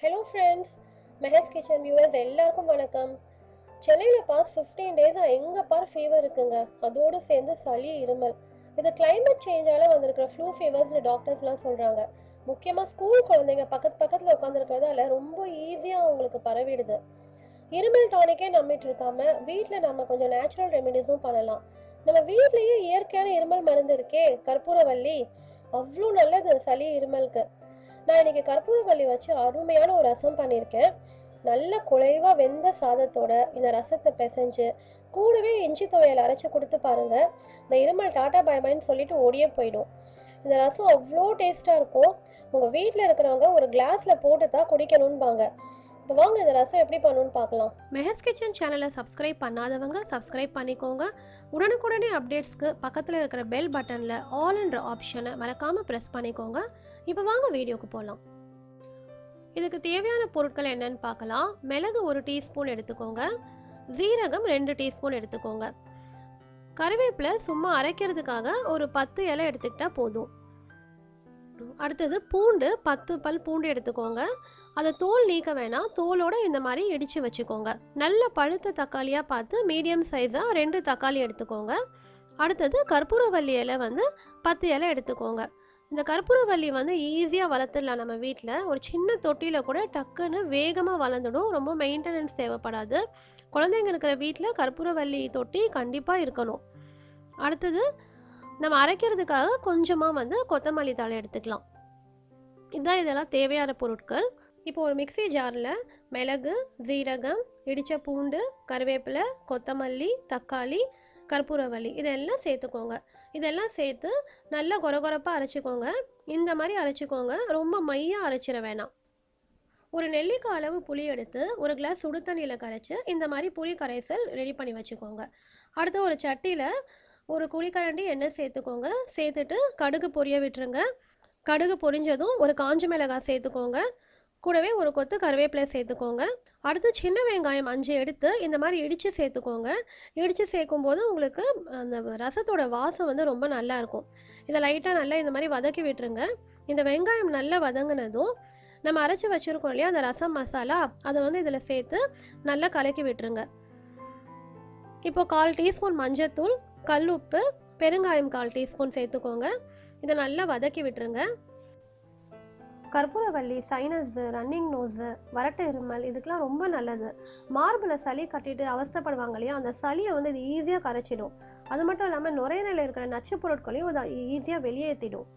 Hello friends, Mehars kitchen viewers எல்லாருக்கும் வணக்கம். சென்னையில் பாஸ் 15 டேஸாக எங்கே பார் ஃபீவர் இருக்குங்க. அதோடு சேர்ந்து சளி இருமல். இது கிளைமேட் சேஞ்சால வந்திருக்கிற ஃப்ளூ ஃபீவர்ஸ்னு டாக்டர்ஸ்லாம் சொல்கிறாங்க. முக்கியமாக ஸ்கூல் குழந்தைங்க பக்கத்தில் உட்காந்துருக்கிறதால ரொம்ப ஈஸியாக அவங்களுக்கு பரவிடுது. இருமல் டானிக்கே நம்பிட்டு இருக்காம வீட்டில் நம்ம கொஞ்சம் நேச்சுரல் ரெமெடிஸும் பண்ணலாம். நம்ம வீட்லேயே இயற்கையான இருமல் மருந்து இருக்கே, கற்பூரவல்லி. அவ்வளோ நல்லது சளி இருமலுக்கு. நான் இன்னைக்கு கற்பூரவல்லி வச்சு அருமையான ஒரு ரசம் பண்ணியிருக்கேன். நல்ல குழைவா வெந்த சாதத்தோட இந்த ரசத்தை பிசைஞ்சு கூடவே இஞ்சி துவையல் அரைச்சி கொடுத்து பாருங்க. இந்த இருமல் டாட்டா பாய் பாய்ன்னு சொல்லிட்டு ஓடியே போயிடும். இந்த ரசம் அவ்வளோ டேஸ்ட்டாக இருக்கும். உங்கள் வீட்டில் இருக்கிறவங்க ஒரு கிளாஸில் போட்டு தான் குடிக்கணும்பாங்க. இப்போ வாங்க இந்த ரசம் எப்படி பண்ணணும்னு பார்க்கலாம். மெஹர்ஸ் கிச்சன் சேனலை சப்ஸ்கிரைப் பண்ணாதவங்க சப்ஸ்கிரைப் பண்ணிக்கோங்க. உடனுக்குடனே அப்டேட்ஸ்க்கு பக்கத்தில் இருக்கிற பெல் பட்டனில் ஆல்ன்ற ஆப்ஷனை மறக்காமல் ப்ரெஸ் பண்ணிக்கோங்க. இப்போ வாங்க வீடியோக்கு போகலாம். இதுக்கு தேவையான பொருட்கள் என்னன்னு பார்க்கலாம். மிளகு 1 டீஸ்பூன் எடுத்துக்கோங்க. ஜீரகம் 2 டீஸ்பூன் எடுத்துக்கோங்க. கருவேப்பிலை சும்மா அரைக்கிறதுக்காக ஒரு 10 இலை எடுத்துக்கிட்டால் போதும். அடுத்தது பூண்டு 10 பல் பூண்டு எடுத்துக்கோங்க. அதை தோல் நீக்க வேணாம், தோலோட இந்த மாதிரி இடித்து வச்சுக்கோங்க. நல்ல பழுத்த தக்காளியாக பார்த்து மீடியம் சைஸாக 2 தக்காளி எடுத்துக்கோங்க. அடுத்தது கற்பூரவல்லி இலை 10 இலை எடுத்துக்கோங்க. இந்த கற்பூரவல்லி ஈஸியாக வளர்த்துடலாம். நம்ம வீட்டில் ஒரு சின்ன தொட்டியில் கூட டக்குன்னு வேகமாக வளர்ந்துடும். ரொம்ப மெயின்டெனன்ஸ் தேவைப்படாது. குழந்தைங்க இருக்கிற வீட்டில் கற்பூரவல்லி தொட்டி கண்டிப்பாக இருக்கணும். அடுத்தது நம்ம அரைக்கிறதுக்காக கொஞ்சமாக கொத்தமல்லி தழை எடுத்துக்கலாம். இதுதான் இதெல்லாம் தேவையான பொருட்கள். இப்போ ஒரு மிக்ஸி ஜாரில் மிளகு, ஜீரகம், இடித்த பூண்டு, கருவேப்பிலை, கொத்தமல்லி, தக்காளி, கற்பூரவல்லி இதெல்லாம் சேர்த்துக்கோங்க. இதெல்லாம் சேர்த்து நல்லா கொரகொரப்பாக அரைச்சிக்கோங்க. இந்த மாதிரி அரைச்சிக்கோங்க, ரொம்ப மையாக அரைச்சிட வேணாம். ஒரு நெல்லிக்காய் அளவு புளி எடுத்து ஒரு கிளாஸ் சுடு தண்ணியில் கரைச்சி இந்த மாதிரி புளி கரைசல் ரெடி பண்ணி வச்சுக்கோங்க. அடுத்து ஒரு சட்டியில் ஒரு குழிக்கரண்டி எண்ணெய் சேர்த்துக்கோங்க. சேர்த்துட்டு கடுகு பொரிய விட்டுருங்க. கடுகு பொரிஞ்சதும் ஒரு காஞ்ச மிளகாய் சேர்த்துக்கோங்க. கூடவே ஒரு கொத்து கருவேப்பிலை சேர்த்துக்கோங்க. அடுத்து சின்ன வெங்காயம் 5 எடுத்து இந்த மாதிரி இடித்து சேர்த்துக்கோங்க. இடித்து சேர்க்கும்போது உங்களுக்கு அந்த ரசத்தோட வாசம் ரொம்ப நல்லாயிருக்கும். இதை லைட்டாக நல்லா இந்த மாதிரி வதக்கி விட்டுருங்க. இந்த வெங்காயம் நல்லா வதங்கினதும் நம்ம அரைச்சி வச்சுருக்கோம் இல்லையா அந்த ரசம் மசாலா, அதை இதில் சேர்த்து நல்லா கலக்கி விட்டுருங்க. இப்போ 1/4 டீஸ்பூன் மஞ்சத்தூள், கல் உப்பு, பெருங்காயம் 1/4 டீஸ்பூன் சேர்த்துக்கோங்க. இதை நல்லா வதக்கி விட்டுருங்க. கற்பூரவல்லி சைனஸு, ரன்னிங் நோஸு, வறட்டு இருமல் இதுக்கெலாம் ரொம்ப நல்லது. மார்பில் சளி கட்டிட்டு அவஸ்தைப்படுவாங்க இல்லையா, அந்த சளியை இது ஈஸியாக கரைச்சிடும். அது மட்டும் இல்லாமல் நுரையீரலில் இருக்கிற நச்சு பொருட்களையும் அதை ஈஸியாக வெளியேற்றிடும்.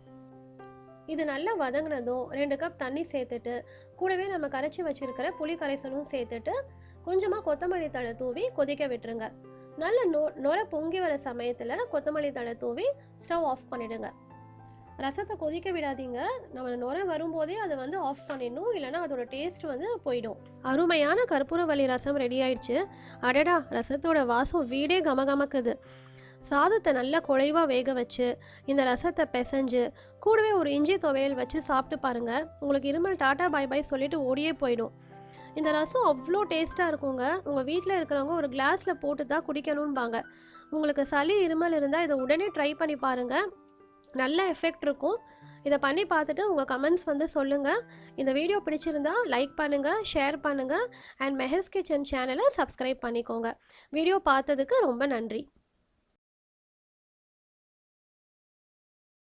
இது நல்லா வதங்கினதும் 2 கப் தண்ணி சேர்த்துட்டு கூடவே நம்ம கரைச்சி வச்சுருக்கிற புளி கரைசலும் சேர்த்துட்டு கொஞ்சமாக கொத்தமல்லி தழை தூவி கொதிக்க விட்டுருங்க. நல்ல நுரை பொங்கி வர சமயத்தில் கொத்தமல்லி தழை தூவி ஸ்டவ் ஆஃப் பண்ணிவிடுங்க. ரசத்தை கொதிக்க விடாதீங்க. நம்ம நுரை வரும்போதே அதை ஆஃப் பண்ணிடணும், இல்லைனா அதோட டேஸ்ட் போயிடும். அருமையான கற்பூரவல்லி ரசம் ரெடி ஆயிடுச்சு. அடடா, ரசத்தோட வாசம் வீடே கமகமக்குது. சாதத்தை நல்லா குழைவாக வேக வச்சு இந்த ரசத்தை பிசைஞ்சு கூடவே ஒரு இஞ்சி துவையல் வச்சு சாப்பிட்டு பாருங்கள். உங்களுக்கு இருமல் டாட்டா பாய் பாய் சொல்லிட்டு ஓடியே போயிடும். இந்த ரசம் அவ்வளோ டேஸ்ட்டாக இருக்குங்க. உங்கள் வீட்டில் இருக்கிறவங்க ஒரு கிளாஸில் போட்டு தான் குடிக்கணும்பாங்க. உங்களுக்கு சளி இருமல் இருந்தால் இதை உடனே ட்ரை பண்ணி பாருங்கள். நல்ல எஃபெக்ட் இருக்கும். இதை பண்ணி பார்த்துட்டு உங்கள் கமெண்ட்ஸ் சொல்லுங்கள். இந்த வீடியோ பிடிச்சிருந்தா லைக் பண்ணுங்கள், ஷேர் பண்ணுங்கள் அண்ட் மெஹர்ஸ் கிச்சன் சேனலை சப்ஸ்கிரைப் பண்ணிக்கோங்க. வீடியோ பார்த்ததுக்கு ரொம்ப நன்றி.